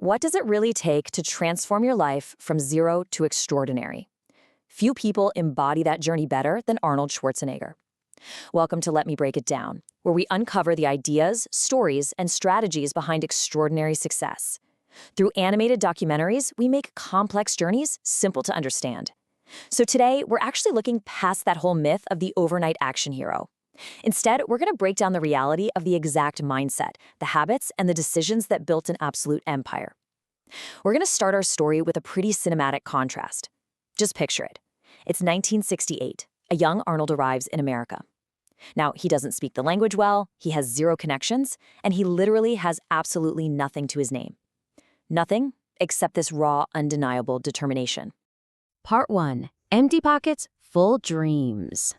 What does it really take to transform your life from zero to extraordinary? Few people embody that journey better than Arnold Schwarzenegger. Welcome to Let Me Break It Down, where we uncover the ideas, stories, and strategies behind extraordinary success. Through animated documentaries, we make complex journeys simple to understand. So today, we're actually looking past that whole myth of the overnight action hero. Instead, we're going to break down the reality of the exact mindset, the habits, and the decisions that built an absolute empire. We're going to start our story with a pretty cinematic contrast. Just picture it. It's 1968. A young Arnold arrives in America. Now, he doesn't speak the language well, he has zero connections, and he literally has absolutely nothing to his name. Nothing except this raw, undeniable determination. Part 1. Empty pockets, full dreams.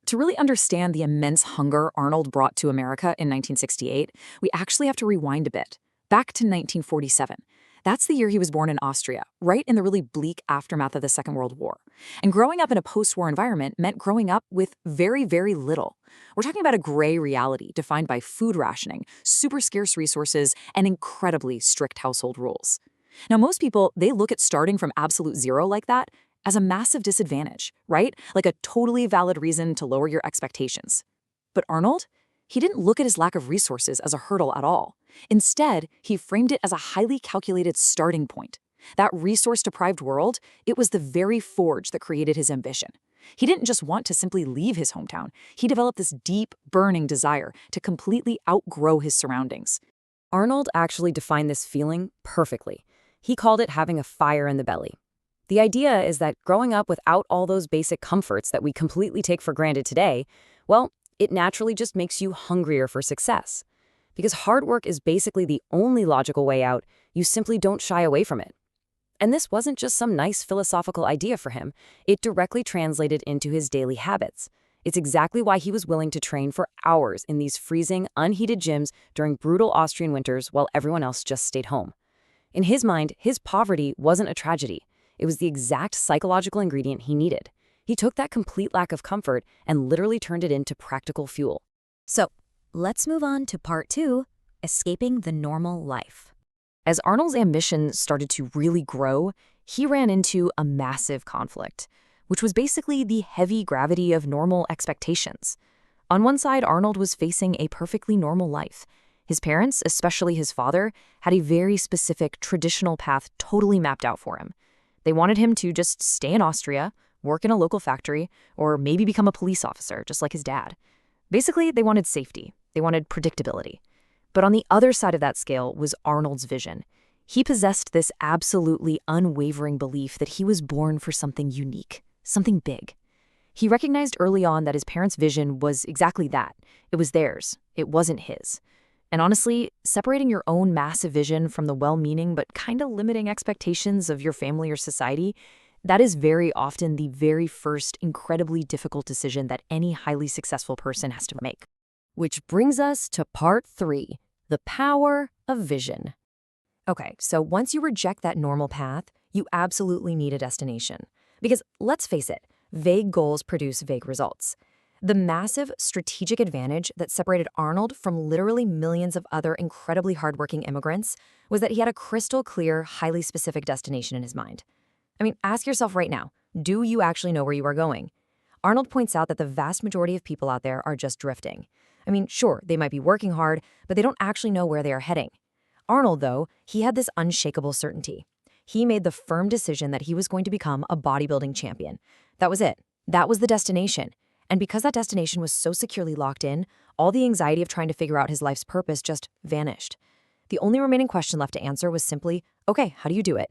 To really understand the immense hunger Arnold brought to America in 1968, we actually have to rewind a bit, back to 1947. That's the year he was born in Austria, right in the really bleak aftermath of the Second World War. And growing up in a post-war environment meant growing up with very, very little. We're talking about a gray reality defined by food rationing, super scarce resources, and incredibly strict household rules. Now, most people, they look at starting from absolute zero like that as a massive disadvantage, right? Like a totally valid reason to lower your expectations. But Arnold, he didn't look at his lack of resources as a hurdle at all. Instead, he framed it as a highly calculated starting point. That resource-deprived world, it was the very forge that created his ambition. He didn't just want to simply leave his hometown. He developed this deep, burning desire to completely outgrow his surroundings. Arnold actually defined this feeling perfectly. He called it having a fire in the belly. The idea is that growing up without all those basic comforts that we completely take for granted today, well, it naturally just makes you hungrier for success. Because hard work is basically the only logical way out, you simply don't shy away from it. And this wasn't just some nice philosophical idea for him, it directly translated into his daily habits. It's exactly why he was willing to train for hours in these freezing, unheated gyms during brutal Austrian winters while everyone else just stayed home. In his mind, his poverty wasn't a tragedy. It was the exact psychological ingredient he needed. He took that complete lack of comfort and literally turned it into practical fuel. So, let's move on to part 2, escaping the normal life. As Arnold's ambition started to really grow, he ran into a massive conflict, which was basically the heavy gravity of normal expectations. On one side, Arnold was facing a perfectly normal life. His parents, especially his father, had a very specific traditional path totally mapped out for him. They wanted him to just stay in Austria, work in a local factory, or maybe become a police officer, just like his dad. Basically, they wanted safety. They wanted predictability. But on the other side of that scale was Arnold's vision. He possessed this absolutely unwavering belief that he was born for something unique, something big. He recognized early on that his parents' vision was exactly that. It was theirs. It wasn't his. And honestly, separating your own massive vision from the well-meaning but kind of limiting expectations of your family or society, that is very often the very first incredibly difficult decision that any highly successful person has to make. Which brings us to part 3, the power of vision. Okay, so once you reject that normal path, you absolutely need a destination. Because let's face it, vague goals produce vague results. The massive strategic advantage that separated Arnold from literally millions of other incredibly hardworking immigrants was that he had a crystal clear, highly specific destination in his mind. I mean, ask yourself right now, do you actually know where you are going? Arnold points out that the vast majority of people out there are just drifting. I mean, sure, they might be working hard, but they don't actually know where they are heading. Arnold, though, he had this unshakable certainty. He made the firm decision that he was going to become a bodybuilding champion. That was it. That was the destination. And because that destination was so securely locked in, all the anxiety of trying to figure out his life's purpose just vanished. The only remaining question left to answer was simply, okay, how do you do it?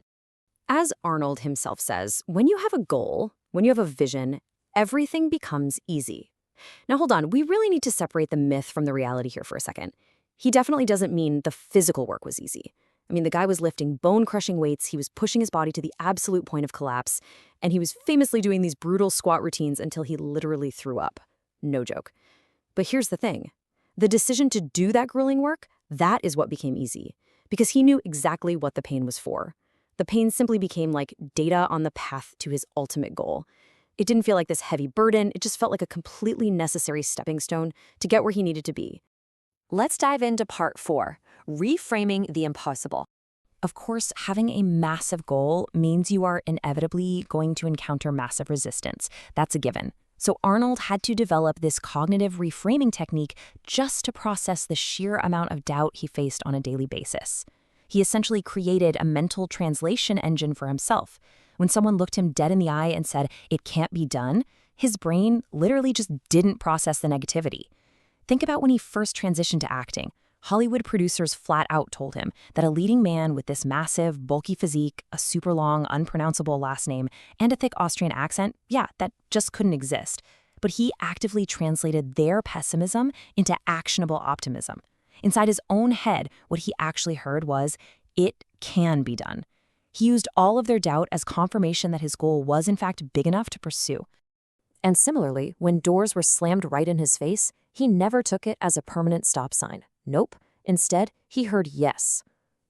As Arnold himself says, when you have a goal, when you have a vision, everything becomes easy. Now hold on, we really need to separate the myth from the reality here for a second. He definitely doesn't mean the physical work was easy. I mean, the guy was lifting bone-crushing weights, he was pushing his body to the absolute point of collapse, and he was famously doing these brutal squat routines until he literally threw up. No joke. But here's the thing. The decision to do that grueling work, that is what became easy, because he knew exactly what the pain was for. The pain simply became like data on the path to his ultimate goal. It didn't feel like this heavy burden, it just felt like a completely necessary stepping stone to get where he needed to be. Let's dive into part 4, reframing the impossible. Of course, having a massive goal means you are inevitably going to encounter massive resistance. That's a given. So Arnold had to develop this cognitive reframing technique just to process the sheer amount of doubt he faced on a daily basis. He essentially created a mental translation engine for himself. When someone looked him dead in the eye and said, "It can't be done," his brain literally just didn't process the negativity. Think about when he first transitioned to acting. Hollywood producers flat out told him that a leading man with this massive, bulky physique, a super long, unpronounceable last name, and a thick Austrian accent, that just couldn't exist. But he actively translated their pessimism into actionable optimism. Inside his own head, what he actually heard was, "It can be done." He used all of their doubt as confirmation that his goal was in fact big enough to pursue. And similarly, when doors were slammed right in his face, he never took it as a permanent stop sign. Nope. Instead, he heard yes.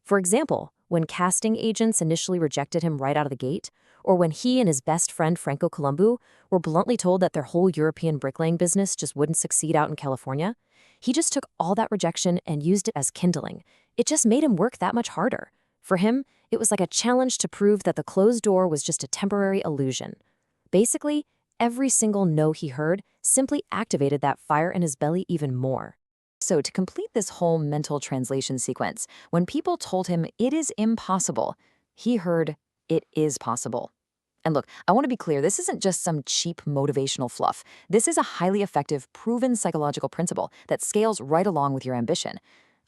For example, when casting agents initially rejected him right out of the gate, or when he and his best friend Franco Columbu were bluntly told that their whole European bricklaying business just wouldn't succeed out in California, he just took all that rejection and used it as kindling. It just made him work that much harder. For him, it was like a challenge to prove that the closed door was just a temporary illusion. Basically, every single no he heard simply activated that fire in his belly even more. So to complete this whole mental translation sequence, when people told him it is impossible, he heard it is possible. And look, I want to be clear, this isn't just some cheap motivational fluff. This is a highly effective, proven psychological principle that scales right along with your ambition.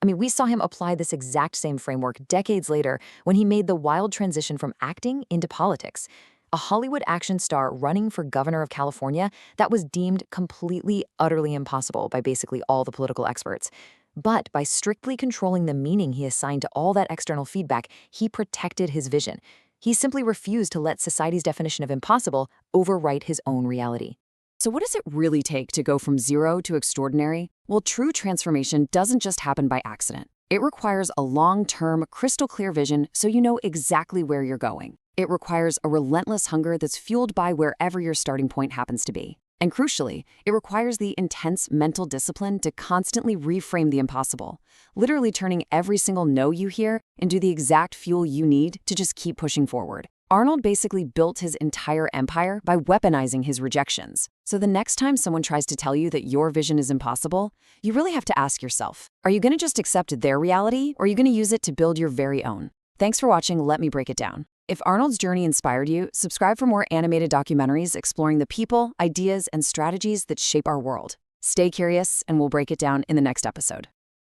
I mean, we saw him apply this exact same framework decades later when he made the wild transition from acting into politics. A Hollywood action star running for governor of California that was deemed completely, utterly impossible by basically all the political experts. But by strictly controlling the meaning he assigned to all that external feedback, he protected his vision. He simply refused to let society's definition of impossible overwrite his own reality. So what does it really take to go from zero to extraordinary? Well, true transformation doesn't just happen by accident. It requires a long-term, crystal-clear vision so you know exactly where you're going. It requires a relentless hunger that's fueled by wherever your starting point happens to be. And crucially, it requires the intense mental discipline to constantly reframe the impossible, literally turning every single no you hear into the exact fuel you need to just keep pushing forward. Arnold basically built his entire empire by weaponizing his rejections. So the next time someone tries to tell you that your vision is impossible, you really have to ask yourself, are you going to just accept their reality, or are you going to use it to build your very own? Thanks for watching Let Me Break It Down. If Arnold's journey inspired you, subscribe for more animated documentaries exploring the people, ideas, and strategies that shape our world. Stay curious, and we'll break it down in the next episode.